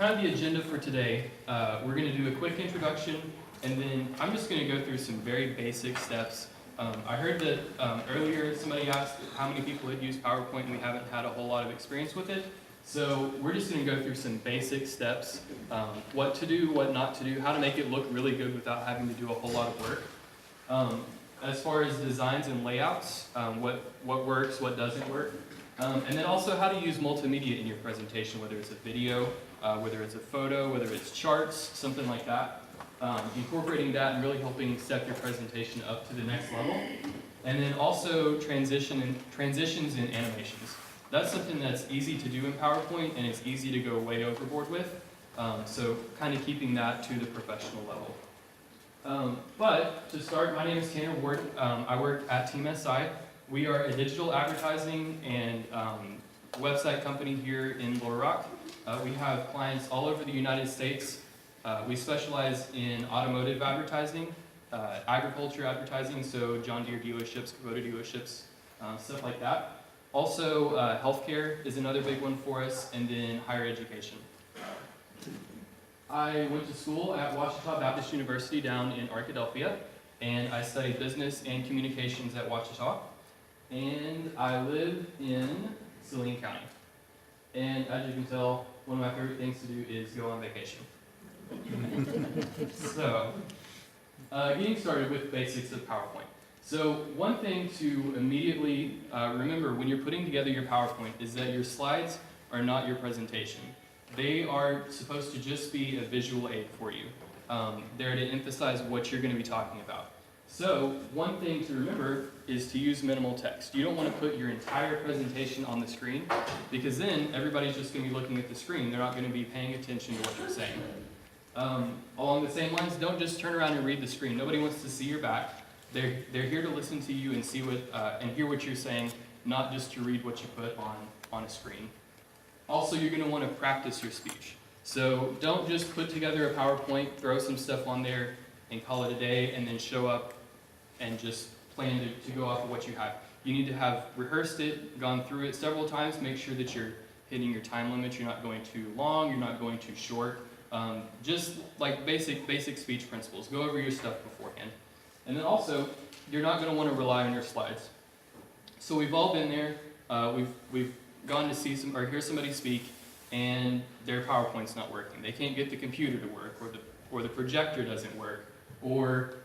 kind of the agenda for today. We're going to do a quick introduction, and then I'm just going to go through some very basic steps. I heard that earlier somebody asked how many people had used PowerPoint, and we haven't had a whole lot of experience with it. So we're just going to go through some basic steps, what to do, what not to do, how to make it look really good without having to do a whole lot of work. As far as designs and layouts, what works, what doesn't work. And then also how to use multimedia in your presentation, whether it's a video, whether it's a photo, whether it's charts, something like that. Incorporating that and really helping step your presentation up to the next level. And then also transitions and animations. That's something that's easy to do in PowerPoint and it's easy to go way overboard with. So kind of keeping that to the professional level. But to start, my name is Tanner Ward. I work at Team SI. We are a digital advertising and website company here in Little Rock. We have clients all over the United States. We specialize in automotive advertising, agriculture advertising, so John Deere dealerships, Kubota dealerships, stuff like that. Also, healthcare is another big one for us, and then higher education. I went to school at Ouachita Baptist University down in Arkadelphia, and I studied business and communications at Ouachita. And I live in Saline County. And as you can tell, one of my favorite things to do is go on vacation. So, getting started with basics of PowerPoint. So one thing to immediately remember when you're putting together your PowerPoint is that your slides are not your presentation. They are supposed to just be a visual aid for you. They're to emphasize what you're going to be talking about. So one thing to remember is to use minimal text. You don't want to put your entire presentation on the screen because then everybody's just going to be looking at the screen. They're not going to be paying attention to what you're saying. Along the same lines, don't just turn around and read the screen. Nobody wants to see your back. They're here to listen to you and see what and hear what you're saying, not just to read what you put on a screen. Also, you're going to want to practice your speech. So don't just put together a PowerPoint, throw some stuff on there, and call it a day, and then show up and just plan to go off of what you have. You need to have rehearsed it, gone through it several times, make sure that you're hitting your time limit, you're not going too long, you're not going too short. Just like basic speech principles. Go over your stuff beforehand. And then also, you're not going to want to rely on your slides. So we've all been there. We've gone to see or hear somebody speak, and their PowerPoint's not working. They can't get the computer to work, or the projector doesn't work, or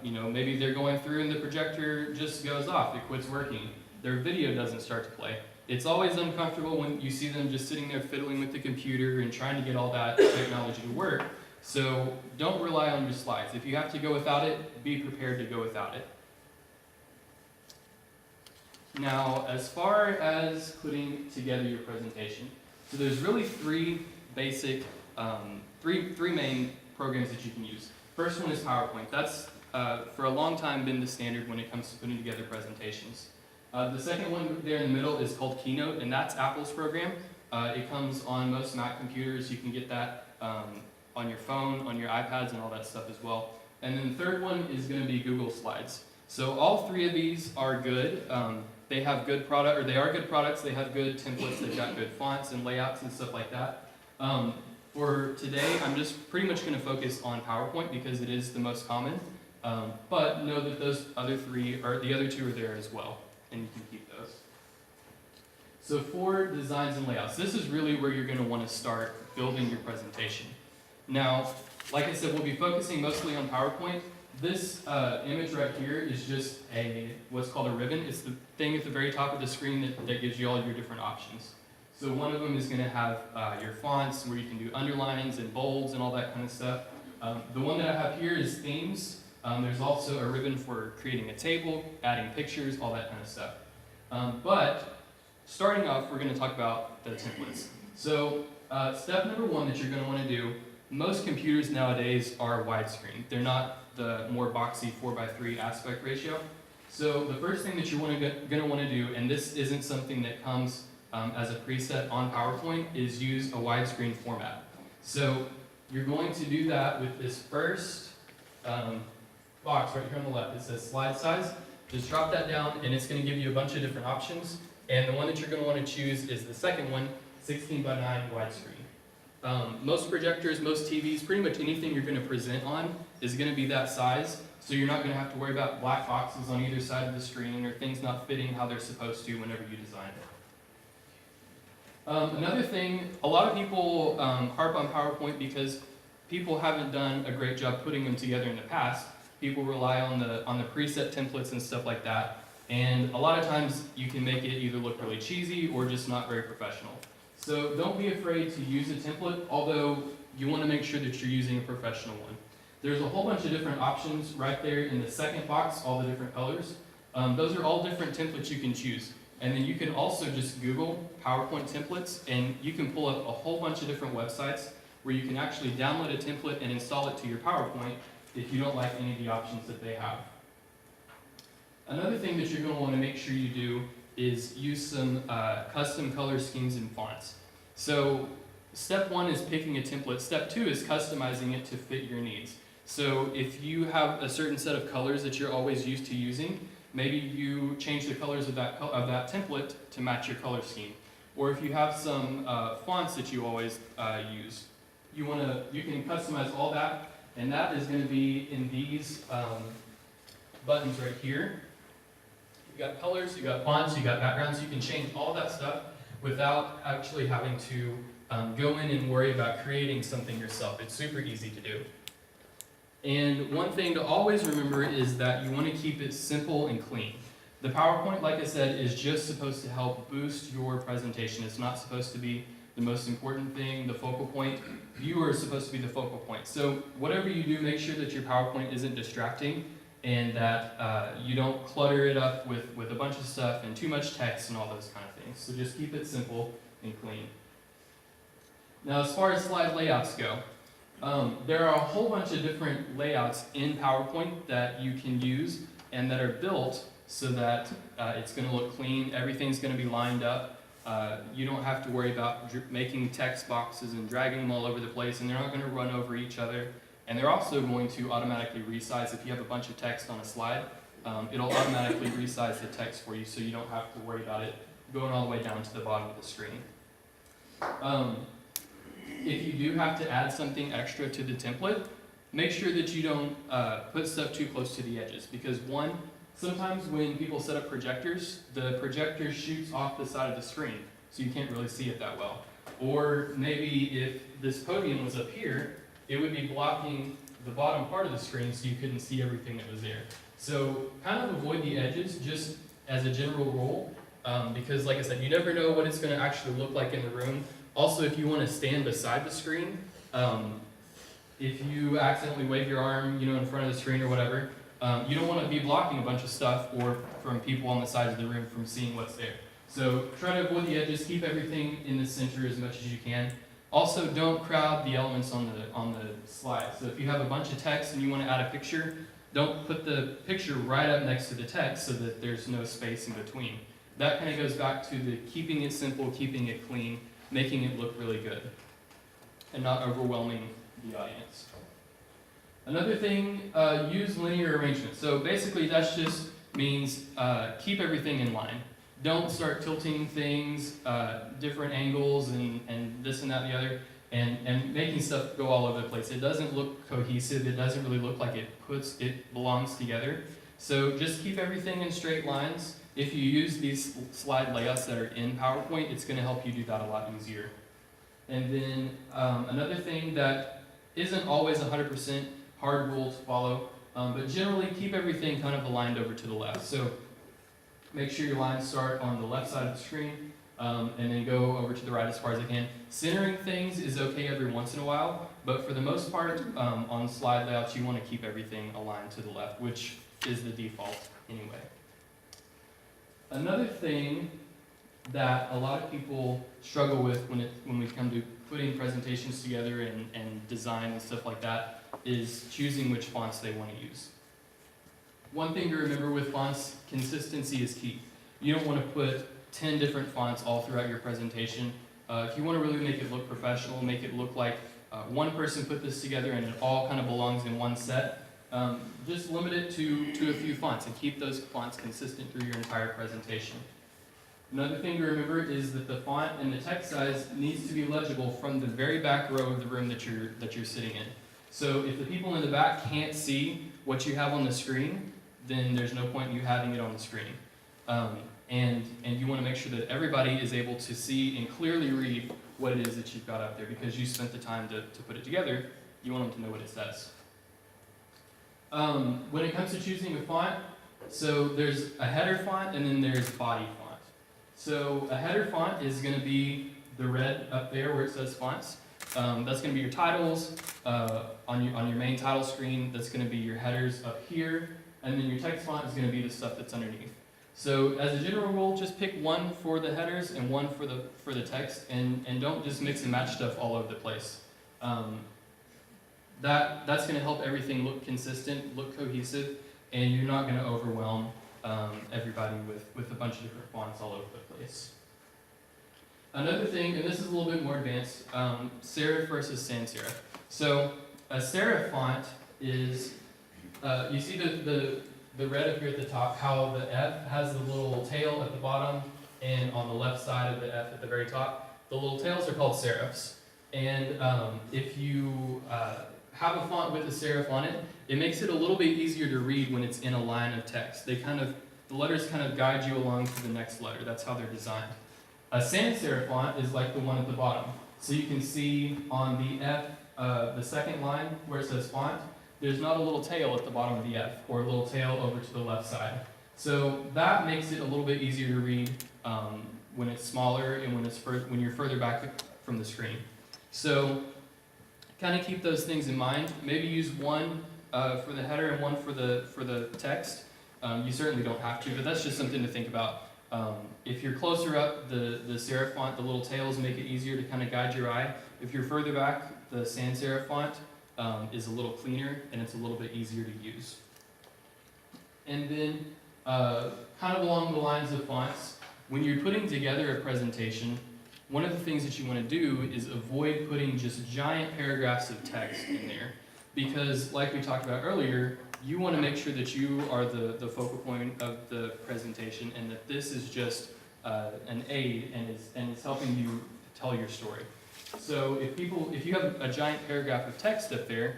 maybe they're going through and the projector just goes off. It quits working. Their video doesn't start to play. It's always uncomfortable when you see them just sitting there fiddling with the computer and trying to get all that technology to work. So don't rely on your slides. If you have to go without it, be prepared to go without it. Now, as far as putting together your presentation, so there's really three basic, three main programs that you can use. First one is PowerPoint. That's for a long time been the standard when it comes to putting together presentations. The second one there in the middle is called Keynote, and that's Apple's program. It comes on most Mac computers. You can get that on your phone, on your iPads, and all that stuff as well. And then the third one is going to be Google Slides. So all three of these are good. They have good product, or they are good products. They have good templates. They've got good fonts and layouts and stuff like that. For today, I'm just pretty much going to focus on PowerPoint because it is the most common. But know that those other three, or the other two, are there as well, and you can keep those. So for designs and layouts, this is really where you're going to want to start building your presentation. Now, like I said, we'll be focusing mostly on PowerPoint. This image right here is just what's called a ribbon. It's the thing at the very top of the screen that gives you all your different options. So one of them is going to have your fonts where you can do underlines and bolds and all that kind of stuff. The one that I have here is themes. There's also a ribbon for creating a table, adding pictures, all that kind of stuff. But starting off, we're going to talk about the templates. So step number one that you're going to want to do, most computers nowadays are widescreen. They're not the more boxy 4:3 aspect ratio. So the first thing that you're going to want to do, and this isn't something that comes as a preset on PowerPoint, is use a widescreen format. So you're going to do that with this first box right here on the left. It says slide size. Just drop that down, and it's going to give you a bunch of different options. And the one that you're going to want to choose is the second one, 16:9 widescreen. Most projectors, most TVs, pretty much anything you're going to present on is going to be that size, so you're not going to have to worry about black boxes on either side of the screen or things not fitting how they're supposed to whenever you design it. Another thing, a lot of people harp on PowerPoint because people haven't done a great job putting them together in the past. People rely on the preset templates and stuff like that, and a lot of times you can make it either look really cheesy or just not very professional. So don't be afraid to use a template, although you want to make sure that you're using a professional one. There's a whole bunch of different options right there in the second box, all the different colors. Those are all different templates you can choose. And then you can also just Google PowerPoint templates, and you can pull up a whole bunch of different websites where you can actually download a template and install it to your PowerPoint if you don't like any of the options that they have. Another thing that you're going to want to make sure you do is use some custom color schemes and fonts. So step 1 is picking a template. Step 2 is customizing it to fit your needs. So if you have a certain set of colors that you're always used to using, maybe you change the colors of that template to match your color scheme. Or if you have some fonts that you always use, you can customize all that, and that is going to be in these buttons right here. You got colors, you got fonts, you got backgrounds. You can change all that stuff without actually having to go in and worry about creating something yourself. It's super easy to do. And one thing to always remember is that you want to keep it simple and clean. The PowerPoint, like I said, is just supposed to help boost your presentation. It's not supposed to be the most important thing, the focal point. You are supposed to be the focal point. So whatever you do, make sure that your PowerPoint isn't distracting and that you don't clutter it up with a bunch of stuff and too much text and all those kind of things. So just keep it simple and clean. Now, as far as slide layouts go, there are a whole bunch of different layouts in PowerPoint that you can use and that are built so that it's going to look clean, everything's going to be lined up. You don't have to worry about making text boxes and dragging them all over the place, and they're not going to run over each other. And they're also going to automatically resize. If you have a bunch of text on a slide, it'll automatically resize the text for you, so you don't have to worry about it going all the way down to the bottom of the screen. If you do have to add something extra to the template, make sure that you don't put stuff too close to the edges, because one, sometimes when people set up projectors, the projector shoots off the side of the screen, so you can't really see it that well. Or maybe if this podium was up here, it would be blocking the bottom part of the screen so you couldn't see everything that was there. So kind of avoid the edges just as a general rule, because like I said, you never know what it's going to actually look like in the room. Also, if you want to stand beside the screen, if you accidentally wave your arm, in front of the screen or whatever, you don't want to be blocking a bunch of stuff or from people on the sides of the room from seeing what's there. So try to avoid the edges, keep everything in the center as much as you can. Also, don't crowd the elements on the slide. So if you have a bunch of text and you want to add a picture, don't put the picture right up next to the text so that there's no space in between. That kind of goes back to the keeping it simple, keeping it clean, making it look really good, and not overwhelming the audience. Another thing, use linear arrangement. So basically that just means keep everything in line. Don't start tilting things, different angles and this and that and the other, and making stuff go all over the place. It doesn't look cohesive. It doesn't really look like it belongs together. So just keep everything in straight lines. If you use these slide layouts that are in PowerPoint, it's going to help you do that a lot easier. And then another thing that isn't always 100% hard rule to follow, but generally keep everything kind of aligned over to the left. So make sure your lines start on the left side of the screen and then go over to the right as far as they can. Centering things is okay every once in a while, but for the most part on slide layouts you want to keep everything aligned to the left, which is the default anyway. Another thing that a lot of people struggle with when we come to putting presentations together and design and stuff like that is choosing which fonts they want to use. One thing to remember with fonts, consistency is key. You don't want to put 10 different fonts all throughout your presentation. If you want to really make it look professional, make it look like one person put this together and it all kind of belongs in one set, just limit it to a few fonts and keep those fonts consistent through your entire presentation. Another thing to remember is that the font and the text size needs to be legible from the very back row of the room that you're sitting in. So if the people in the back can't see what you have on the screen, then there's no point in you having it on the screen. And you want to make sure that everybody is able to see and clearly read what it is that you've got up there, because you spent the time to put it together. You want them to know what it says. When it comes to choosing a font, so there's a header font and then there's body font. So a header font is going to be the red up there where it says fonts. That's going to be your titles on your main title screen. That's going to be your headers up here, and then your text font is going to be the stuff that's underneath. So as a general rule, just pick one for the headers and one for the text, and don't just mix and match stuff all over the place. That's going to help everything look consistent, look cohesive, and you're not going to overwhelm everybody with a bunch of different fonts all over the place. Another thing, and this is a little bit more advanced, serif versus sans serif. So a serif font is, you see the red up here at the top, how the F has the little tail at the bottom, and on the left side of the F at the very top, the little tails are called serifs. And if you have a font with a serif on it, it makes it a little bit easier to read when it's in a line of text. The letters kind of guide you along to the next letter. That's how they're designed. A sans serif font is like the one at the bottom. So you can see on the F, the second line where it says font, there's not a little tail at the bottom of the F, or a little tail over to the left side. So that makes it a little bit easier to read when it's smaller and when you're further back from the screen. So kind of keep those things in mind. Maybe use one for the header and one for the text. You certainly don't have to, but that's just something to think about. If you're closer up, the serif font, the little tails make it easier to kind of guide your eye. If you're further back, the sans serif font is a little cleaner and it's a little bit easier to use. And then, kind of along the lines of fonts, when you're putting together a presentation, one of the things that you want to do is avoid putting just giant paragraphs of text in there, because like we talked about earlier, you want to make sure that you are the focal point of the presentation, and that this is just an aid and it's helping you tell your story. So if you have a giant paragraph of text up there,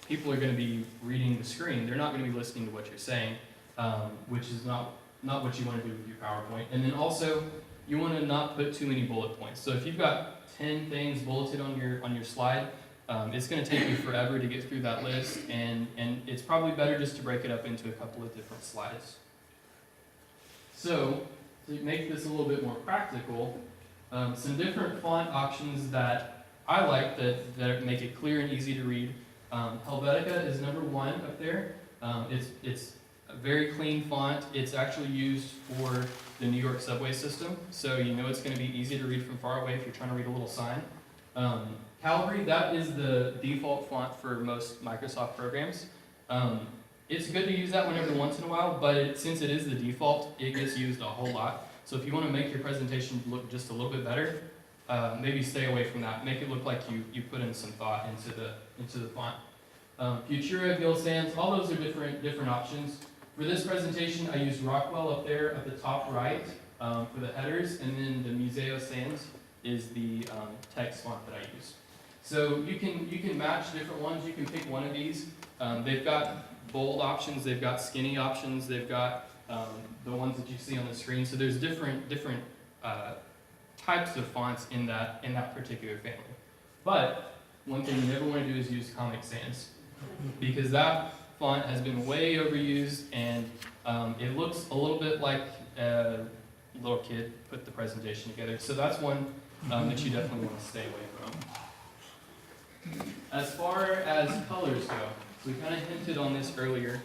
people are going to be reading the screen. They're not going to be listening to what you're saying, which is not what you want to do with your PowerPoint. And then also, you want to not put too many bullet points. So if you've got 10 things bulleted on your slide, it's going to take you forever to get through that list, and it's probably better just to break it up into a couple of different slides. So to make this a little bit more practical, some different font options that I like that make it clear and easy to read. Helvetica is number 1 up there. It's a very clean font. It's actually used for the New York subway system, so you know it's going to be easy to read from far away if you're trying to read a little sign. Calibri, that is the default font for most Microsoft programs. It's good to use that one every once in a while, but since it is the default, it gets used a whole lot. So if you want to make your presentation look just a little bit better, maybe stay away from that. Make it look like you put in some thought into the font. Futura, Gill Sans, all those are different options. For this presentation, I used Rockwell up there at the top right for the headers, and then the Museo Sans is the text font that I use. So you can match different ones. You can pick one of these. They've got bold options. They've got skinny options. They've got the ones that you see on the screen. So there's different types of fonts in that particular family. But one thing you never want to do is use Comic Sans, because that font has been way overused, and it looks a little bit like a little kid put the presentation together. So that's one that you definitely want to stay away from. As far as colors go, we kind of hinted on this earlier.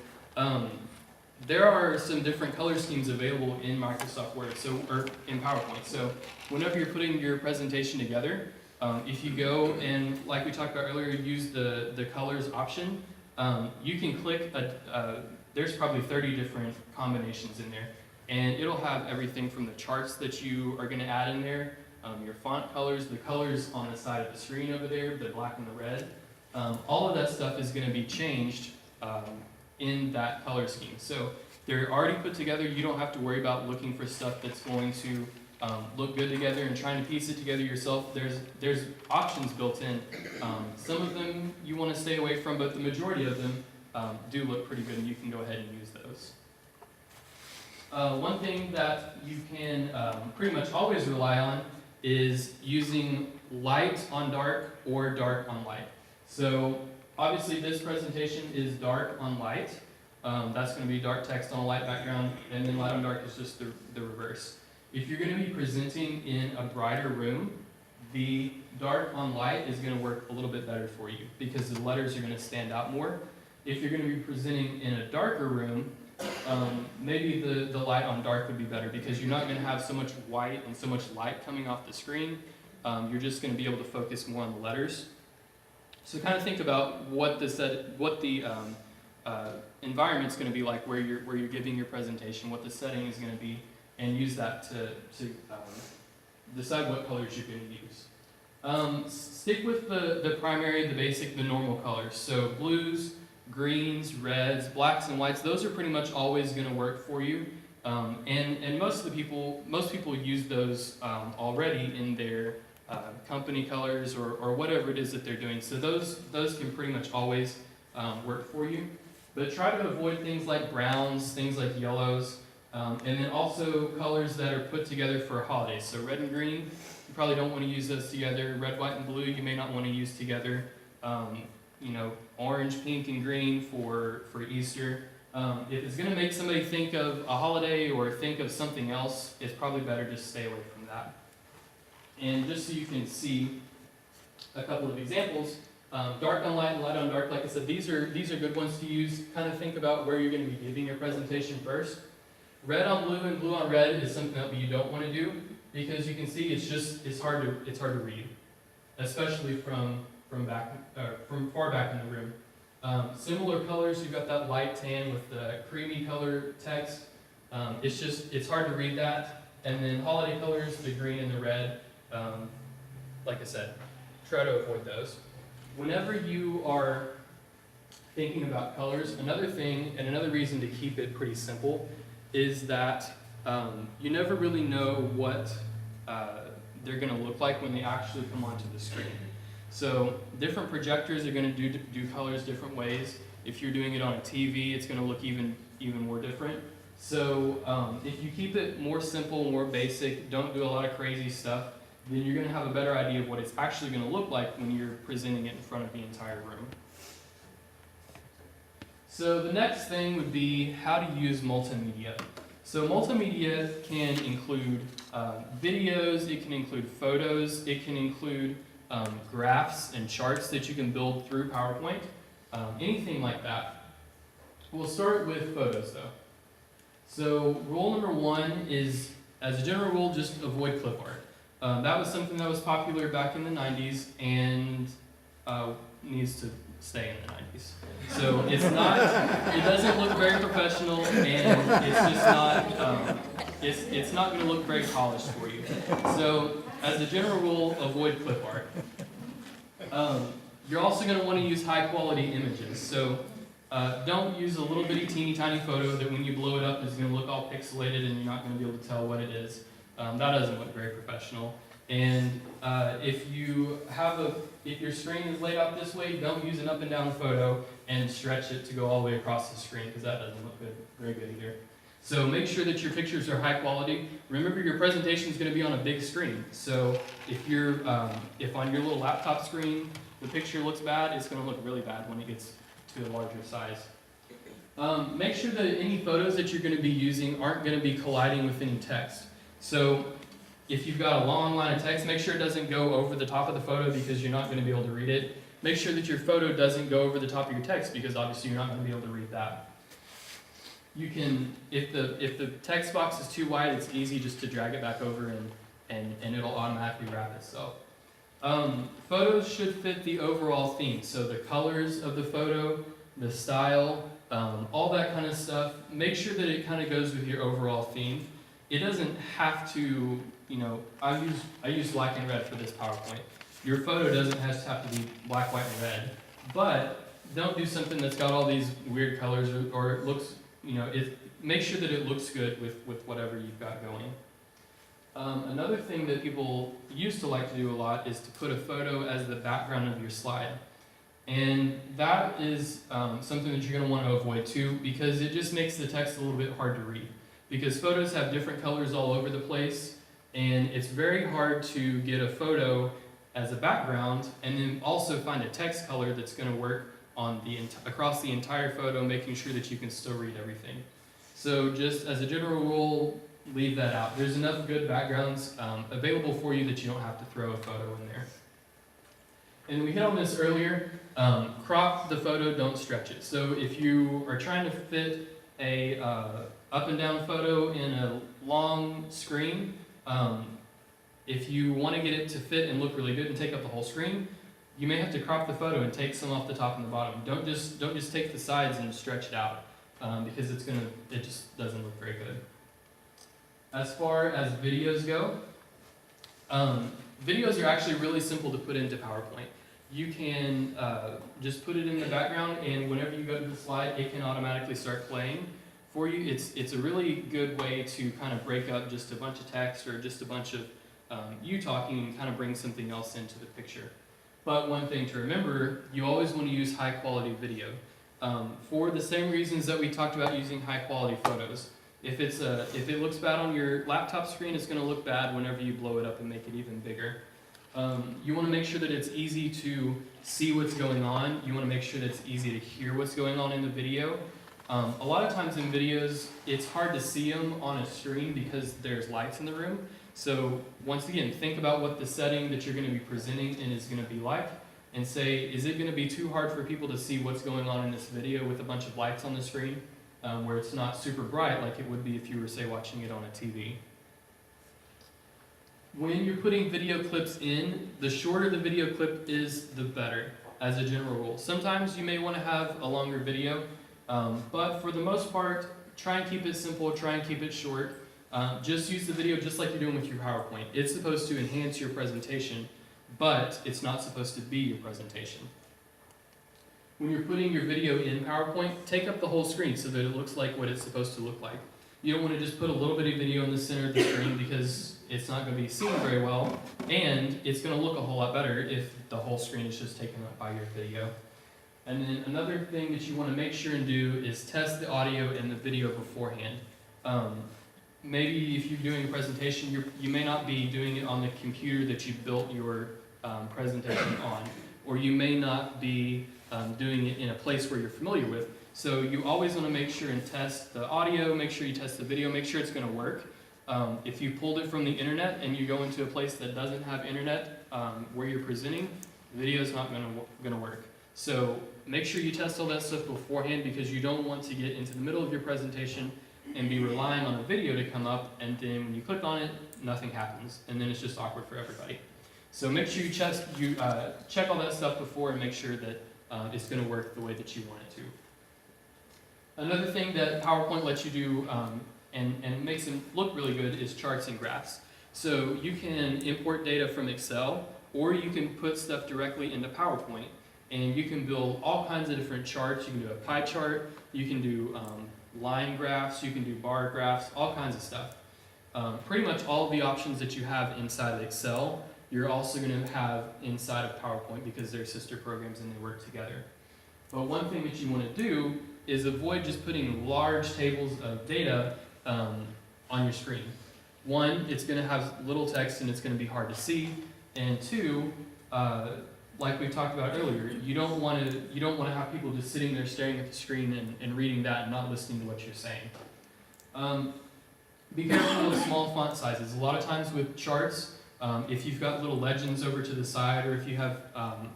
There are some different color schemes available in Microsoft Word, or in PowerPoint. So whenever you're putting your presentation together, if you go and, like we talked about earlier, use the colors option, you can click, there's probably 30 different combinations in there, and it'll have everything from the charts that you are going to add in there, your font colors, the colors on the side of the screen over there, the black and the red. All of that stuff is going to be changed in that color scheme. So They're already put together. You don't have to worry about looking for stuff that's going to look good together and trying to piece it together yourself. There's options built in. Some of them you want to stay away from, but the majority of them do look pretty good, and you can go ahead and use those. One thing that you can pretty much always rely on is using light on dark or dark on light. So obviously this presentation is dark on light. That's going to be dark text on a light background, and then light on dark is just the reverse. If you're going to be presenting in a brighter room, the dark on light is going to work a little bit better for you because the letters are going to stand out more. If you're going to be presenting in a darker room, maybe the light on dark would be better because you're not going to have so much white and so much light coming off the screen. You're just going to be able to focus more on the letters. So kind of think about what the environment's going to be like where you're giving your presentation, what the setting is going to be, and use that to decide what colors you're going to use. Stick with the primary, the basic, the normal colors. So blues, greens, reds, blacks, and whites, those are pretty much always going to work for you. And most people use those already in their company colors or whatever it is that they're doing. So those can pretty much always work for you. But try to avoid things like browns, things like yellows, and then also colors that are put together for holidays. So red and green, you probably don't want to use those together. Red, white, and blue, you may not want to use together. Orange, pink, and green for Easter. If it's going to make somebody think of a holiday or think of something else, it's probably better to stay away from that. And just so you can see a couple of examples, dark on light and light on dark, like I said, these are good ones to use. Kind of think about where you're going to be giving your presentation first. Red on blue and blue on red is something that you don't want to do because you can see it's hard to read, especially from far back in the room. Similar colors, you've got that light tan with the creamy color text. It's hard to read that. And then holiday colors, the green and the red, like I said, try to avoid those. Whenever you are thinking about colors, another thing and another reason to keep it pretty simple is that you never really know what they're going to look like when they actually come onto the screen. So different projectors are going to do colors different ways. If you're doing it on a TV, it's going to look even more different. So if you keep it more simple, more basic, don't do a lot of crazy stuff, then you're going to have a better idea of what it's actually going to look like when you're presenting it in front of the entire room. So the next thing would be how to use multimedia. So multimedia can include videos, it can include photos, it can include graphs and charts that you can build through PowerPoint, anything like that. We'll start with photos though. So rule number one is, as a general rule, just avoid clip art. That was something that was popular back in the 90s and needs to stay in the 90s. So it doesn't look very professional, and it's just not, it's not going to look very polished for you. So as a general rule, avoid clip art. You're also going to want to use high quality images. So don't use a little bitty teeny tiny photo that when you blow it up is going to look all pixelated and you're not going to be able to tell what it is. That doesn't look very professional. And if your screen is laid out this way, don't use an up and down photo and stretch it to go all the way across the screen because that doesn't look very good either. So make sure that your pictures are high quality. Remember, your presentation is going to be on a big screen. So if on your little laptop screen the picture looks bad, it's going to look really bad when it gets to a larger size. Make sure that any photos that you're going to be using aren't going to be colliding with any text. So if you've got a long line of text, make sure it doesn't go over the top of the photo because you're not going to be able to read it. Make sure that your photo doesn't go over the top of your text because obviously you're not going to be able to read that. You can, if the text box is too wide, it's easy just to drag it back over and it'll automatically wrap itself. Photos should fit the overall theme. So the colors of the photo, the style, all that kind of stuff. Make sure that it kind of goes with your overall theme. It doesn't have to, I use black and red for this PowerPoint. Your photo doesn't have to be black, white, and red. But don't do something that's got all these weird colors or it looks make sure that it looks good with whatever you've got going. Another thing that people used to like to do a lot is to put a photo as the background of your slide. And that is something that you're going to want to avoid too, because it just makes the text a little bit hard to read. Because photos have different colors all over the place, and it's very hard to get a photo as a background and then also find a text color that's going to work on across the entire photo, making sure that you can still read everything. So just as a general rule, leave that out. There's enough good backgrounds available for you that you don't have to throw a photo in there. And we hit on this earlier, crop the photo, don't stretch it. So if you are trying to fit a up and down photo in a long screen, if you want to get it to fit and look really good and take up the whole screen, you may have to crop the photo and take some off the top and the bottom. Don't just take the sides and stretch it out, because it just doesn't look very good. As far as videos go, videos are actually really simple to put into PowerPoint. You can just put it in the background, and whenever you go to the slide, it can automatically start playing for you. It's a really good way to kind of break up just a bunch of text or just a bunch of you talking and kind of bring something else into the picture. But one thing to remember, you always want to use high quality video. For the same reasons that we talked about using high quality photos. If it looks bad on your laptop screen, it's going to look bad whenever you blow it up and make it even bigger. You want to make sure that it's easy to see what's going on. You want to make sure that it's easy to hear what's going on in the video. A lot of times in videos, it's hard to see them on a screen because there's lights in the room. So once again, think about what the setting that you're going to be presenting in is going to be like, and say, is it going to be too hard for people to see what's going on in this video with a bunch of lights on the screen, where it's not super bright like it would be if you were, say, watching it on a TV. When you're putting video clips in, the shorter the video clip is, the better, as a general rule. Sometimes you may want to have a longer video, but for the most part, try and keep it simple, try and keep it short. Just use the video just like you're doing with your PowerPoint. It's supposed to enhance your presentation, but it's not supposed to be your presentation. When you're putting your video in PowerPoint, take up the whole screen so that it looks like what it's supposed to look like. You don't want to just put a little bit of video in the center of the screen because it's not going to be seen very well, and it's going to look a whole lot better if the whole screen is just taken up by your video. And then another thing that you want to make sure and do is test the audio and the video beforehand. Maybe if you're doing a presentation, you may not be doing it on the computer that you built your presentation on, or you may not be doing it in a place where you're familiar with. So you always want to make sure and test the audio, make sure you test the video, make sure it's going to work. If you pulled it from the internet and you go into a place that doesn't have internet where you're presenting, the video is not going to work. So make sure you test all that stuff beforehand, because you don't want to get into the middle of your presentation and be relying on a video to come up, and then when you click on it, nothing happens, and then it's just awkward for everybody. So make sure you check all that stuff before and make sure that it's going to work the way that you want it to. Another thing that PowerPoint lets you do and makes them look really good is charts and graphs. So you can import data from Excel, or you can put stuff directly into PowerPoint, and you can build all kinds of different charts. You can do a pie chart, you can do line graphs, you can do bar graphs, all kinds of stuff. Pretty much all of the options that you have inside of Excel, you're also going to have inside of PowerPoint, because they're sister programs and they work together. But one thing that you want to do is avoid just putting large tables of data on your screen. One, it's going to have little text and it's going to be hard to see. And two, like we talked about earlier, you don't want to have people just sitting there staring at the screen and reading that and not listening to what you're saying. Be careful with small font sizes. A lot of times with charts, if you've got little legends over to the side, or if you have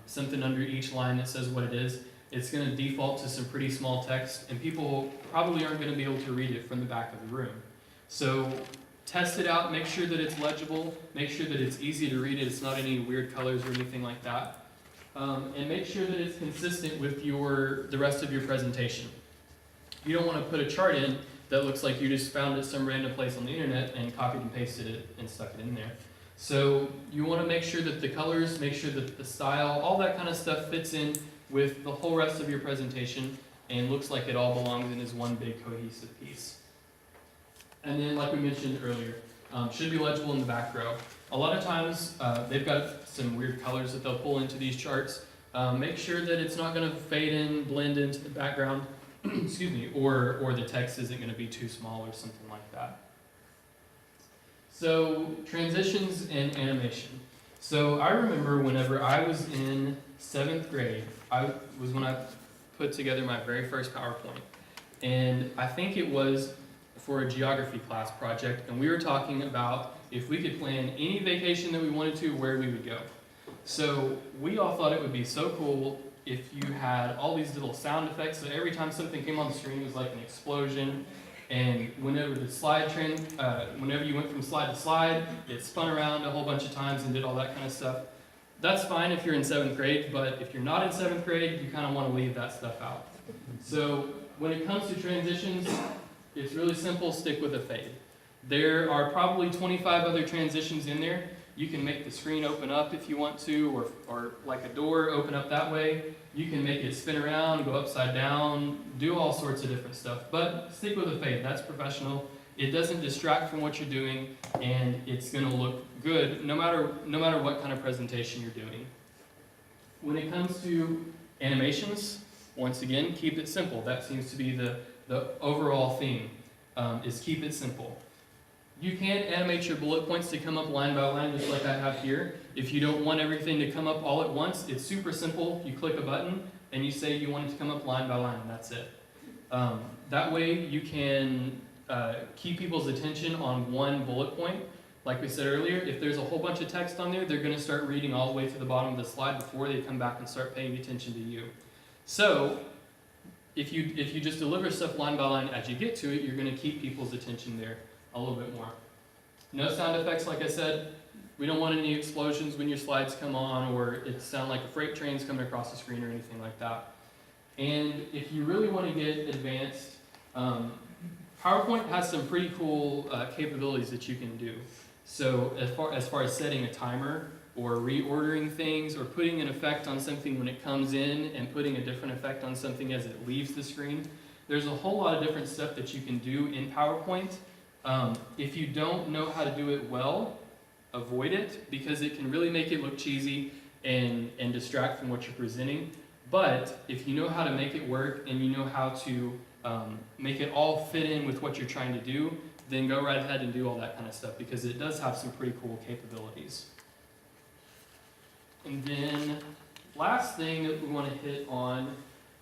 something under each line that says what it is, it's going to default to some pretty small text, and people probably aren't going to be able to read it from the back of the room. So test it out, make sure that it's legible, make sure that it's easy to read it, it's not any weird colors or anything like that. And make sure that it's consistent with the rest of your presentation. You don't want to put a chart in that looks like you just found it some random place on the internet and copied and pasted it and stuck it in there. So you want to make sure that the colors, make sure that the style, all that kind of stuff fits in with the whole rest of your presentation, and looks like it all belongs in as one big cohesive piece. And then, like we mentioned earlier, should be legible in the back row. A lot of times, they've got some weird colors that they'll pull into these charts. Make sure that it's not going to fade in, blend into the background, excuse me, or the text isn't going to be too small or something like that. So, transitions and animation. So, I remember whenever I was in 7th grade, when I put together my very first PowerPoint. And I think it was for a geography class project, and we were talking about if we could plan any vacation that we wanted to, where we would go. So we all thought it would be so cool if you had all these little sound effects, so every time something came on the screen it was like an explosion, and whenever whenever you went from slide to slide, it spun around a whole bunch of times and did all that kind of stuff. That's fine if you're in 7th grade, but if you're not in 7th grade, you kind of want to leave that stuff out. So when it comes to transitions, it's really simple, stick with a fade. There are probably 25 other transitions in there. You can make the screen open up if you want to, or like a door open up that way. You can make it spin around, go upside down, do all sorts of different stuff. But stick with a fade, that's professional. It doesn't distract from what you're doing, and it's going to look good no matter what kind of presentation you're doing. When it comes to animations, once again, keep it simple. That seems to be the overall theme, is keep it simple. You can animate your bullet points to come up line by line, just like I have here. If you don't want everything to come up all at once, it's super simple. You click a button, and you say you want it to come up line by line, and that's it. That way, you can keep people's attention on one bullet point. Like we said earlier, if there's a whole bunch of text on there, they're going to start reading all the way to the bottom of the slide before they come back and start paying attention to you. So, if you just deliver stuff line by line as you get to it, you're going to keep people's attention there a little bit more. No sound effects, like I said. We don't want any explosions when your slides come on, or it sound like a freight train's coming across the screen or anything like that. And if you really want to get advanced, PowerPoint has some pretty cool capabilities that you can do. So as far as setting a timer, or reordering things, or putting an effect on something when it comes in, and putting a different effect on something as it leaves the screen, there's a whole lot of different stuff that you can do in PowerPoint. If you don't know how to do it well, avoid it, because it can really make it look cheesy and distract from what you're presenting. But if you know how to make it work, and you know how to make it all fit in with what you're trying to do, then go right ahead and do all that kind of stuff, because it does have some pretty cool capabilities. And then last thing that we want to hit on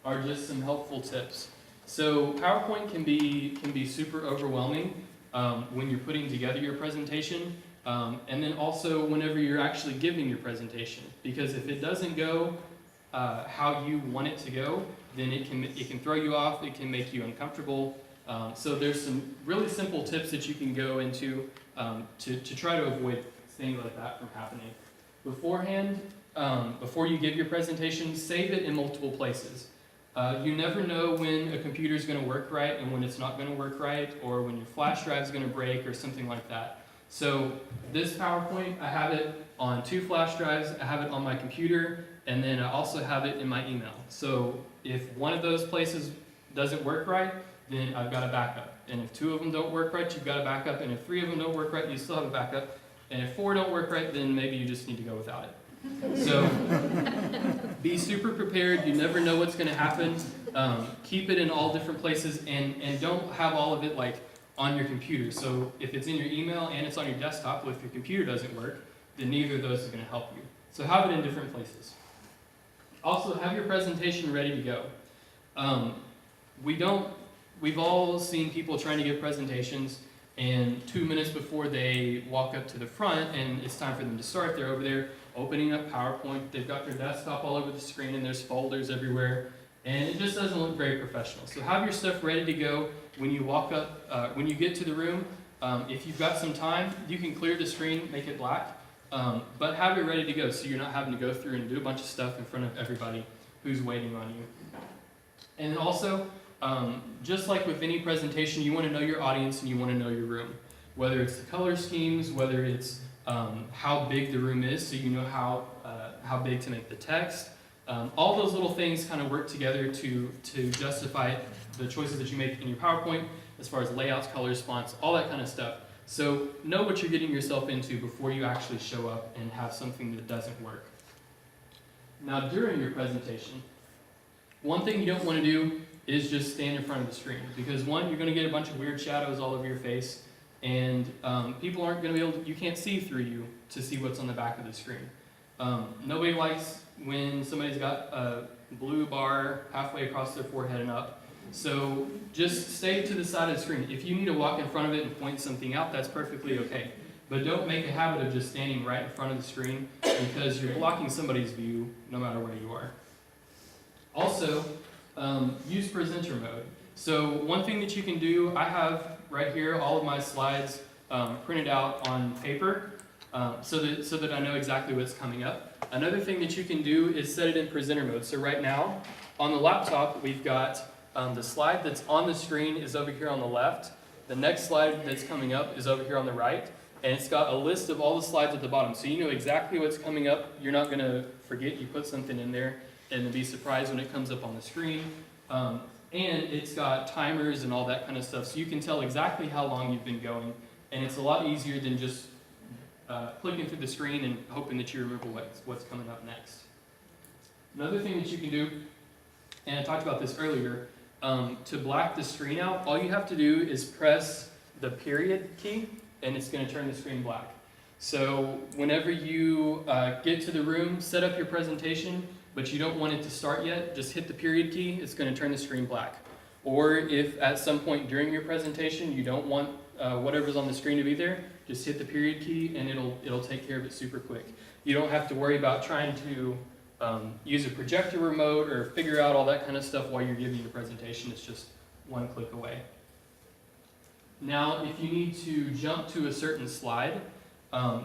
are just some helpful tips. So PowerPoint can be super overwhelming when you're putting together your presentation, and then also whenever you're actually giving your presentation, because if it doesn't go how you want it to go, then it can throw you off, it can make you uncomfortable. So there's some really simple tips that you can go into to try to avoid things like that from happening. Beforehand, before you give your presentation, save it in multiple places. You never know when a computer is going to work right and when it's not going to work right, or when your flash drive is going to break or something like that. So this PowerPoint, I have it on 2 flash drives, I have it on my computer, and then I also have it in my email. So if one of those places doesn't work right, then I've got a backup. And if 2 of them don't work right, you've got a backup. And if 3 of them don't work right, you still have a backup. And if 4 don't work right, then maybe you just need to go without it. So be super prepared. You never know what's going to happen. Keep it in all different places, and don't have all of it like on your computer. So if it's in your email and it's on your desktop, well, if your computer doesn't work, then neither of those is going to help you. So have it in different places. Also, have your presentation ready to go. We've all seen people trying to give presentations, and 2 minutes before they walk up to the front and it's time for them to start, they're over there opening up PowerPoint. They've got their desktop all over the screen, and there's folders everywhere, and it just doesn't look very professional. So have your stuff ready to go when you walk up, when you get to the room. If you've got some time, you can clear the screen, make it black, but have it ready to go so you're not having to go through and do a bunch of stuff in front of everybody who's waiting on you. And also, just like with any presentation, you want to know your audience and you want to know your room. Whether it's the color schemes, whether it's how big the room is, so you know how big to make the text, All those little things kind of work together to justify the choices that you make in your PowerPoint as far as layouts, colors, fonts, all that kind of stuff. So know what you're getting yourself into before you actually show up and have something that doesn't work. Now during your presentation, one thing you don't want to do is just stand in front of the screen, because one, you're going to get a bunch of weird shadows all over your face, and people aren't going to be able to, you can't see through you to see what's on the back of the screen. Nobody likes when somebody's got a blue bar halfway across their forehead and up. So just stay to the side of the screen. If you need to walk in front of it and point something out, that's perfectly okay. But don't make a habit of just standing right in front of the screen, because you're blocking somebody's view no matter where you are. Also, use presenter mode. So one thing that you can do, I have right here all of my slides printed out on paper so that I know exactly what's coming up. Another thing that you can do is set it in presenter mode. So right now, on the laptop, we've got the slide that's on the screen is over here on the left. The next slide that's coming up is over here on the right. And it's got a list of all the slides at the bottom. So you know exactly what's coming up. You're not going to forget you put something in there and be surprised when it comes up on the screen. And it's got timers and all that kind of stuff. So you can tell exactly how long you've been going. And it's a lot easier than just clicking through the screen and hoping that you remember what's coming up next. Another thing that you can do, and I talked about this earlier, to black the screen out, all you have to do is press the period key, and it's going to turn the screen black. So whenever you get to the room, set up your presentation, but you don't want it to start yet, just hit the period key, it's going to turn the screen black. Or if at some point during your presentation you don't want whatever's on the screen to be there, just hit the period key and it'll take care of it super quick. You don't have to worry about trying to use a projector remote or figure out all that kind of stuff while you're giving your presentation. It's just one click away. Now, if you need to jump to a certain slide,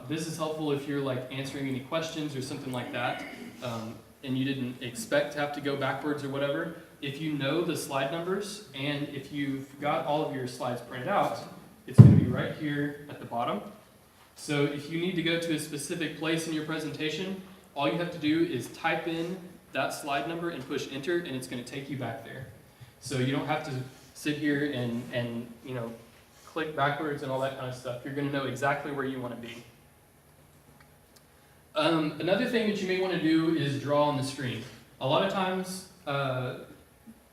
this is helpful if you're like answering any questions or something like that, and you didn't expect to have to go backwards or whatever. If you know the slide numbers, and if you've got all of your slides printed out, it's going to be right here at the bottom. So if you need to go to a specific place in your presentation, all you have to do is type in that slide number and push enter, and it's going to take you back there. So you don't have to sit here and you know, click backwards and all that kind of stuff. You're going to know exactly where you want to be. Another thing that you may want to do is draw on the screen. A lot of times,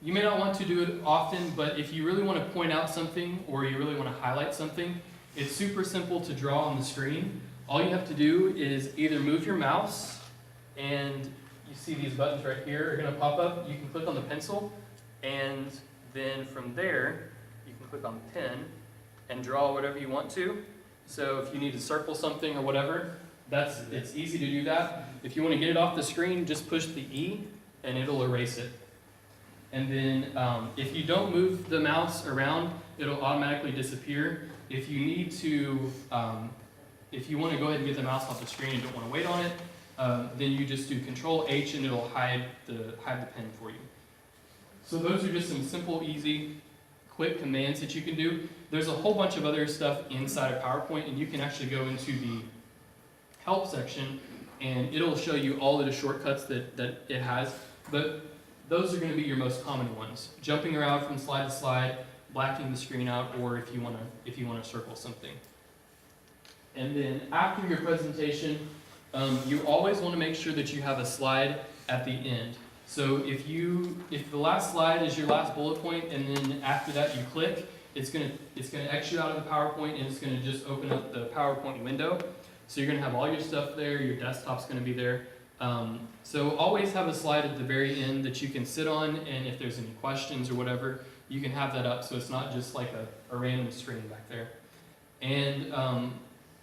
you may not want to do it often, but if you really want to point out something or you really want to highlight something, it's super simple to draw on the screen. All you have to do is either move your mouse, and you see these buttons right here are going to pop up. You can click on the pencil, and then from there, you can click on the pen and draw whatever you want to. So if you need to circle something or whatever, it's easy to do that. If you want to get it off the screen, just push the E and it'll erase it. And then if you don't move the mouse around, it'll automatically disappear. If you need to, if you want to go ahead and get the mouse off the screen and don't want to wait on it, then you just do Control H and it'll hide the pen for you. So those are just some simple, easy, quick commands that you can do. There's a whole bunch of other stuff inside of PowerPoint, and you can actually go into the help section and it'll show you all of the shortcuts that it has. But those are going to be your most common ones. Jumping around from slide to slide, blacking the screen out, or if you want to circle something. And then after your presentation, you always want to make sure that you have a slide at the end. So if the last slide is your last bullet point, and then after that you click, it's gonna X you out of the PowerPoint, and it's gonna just open up the PowerPoint window. So you're gonna have all your stuff there. Your desktop's gonna be there. So always have a slide at the very end that you can sit on, and if there's any questions or whatever, you can have that up so it's not just like a random screen back there. And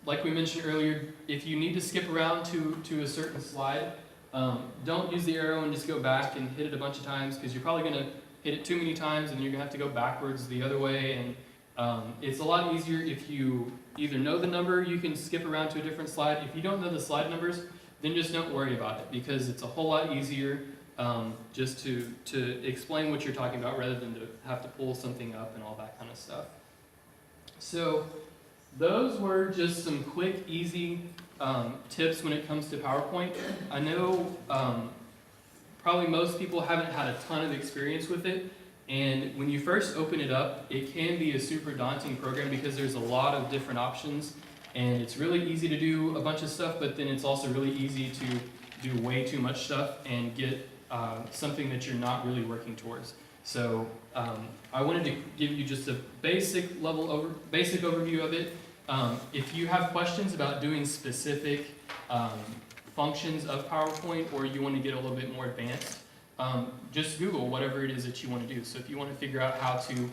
like we mentioned earlier, if you need to skip around to a certain slide, don't use the arrow and just go back and hit it a bunch of times, because you're probably going to hit it too many times and you're going to have to go backwards the other way. And it's a lot easier if you either know the number, you can skip around to a different slide. If you don't know the slide numbers, then just don't worry about it, because it's a whole lot easier just to explain what you're talking about rather than to have to pull something up and all that kind of stuff. So those were just some quick, easy tips when it comes to PowerPoint. I know probably most people haven't had a ton of experience with it. And when you first open it up, it can be a super daunting program because there's a lot of different options. And it's really easy to do a bunch of stuff, but then it's also really easy to do way too much stuff and get something that you're not really working towards. So I wanted to give you just a basic overview of it. If you have questions about doing specific functions of PowerPoint, or you want to get a little bit more advanced, just Google whatever it is that you want to do. So if you want to figure out how to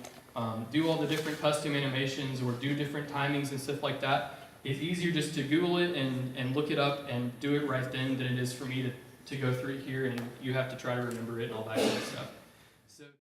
do all the different custom animations or do different timings and stuff like that, it's easier just to Google it and look it up and do it right then than it is for me to go through it here and you have to try to remember it and all that kind of stuff.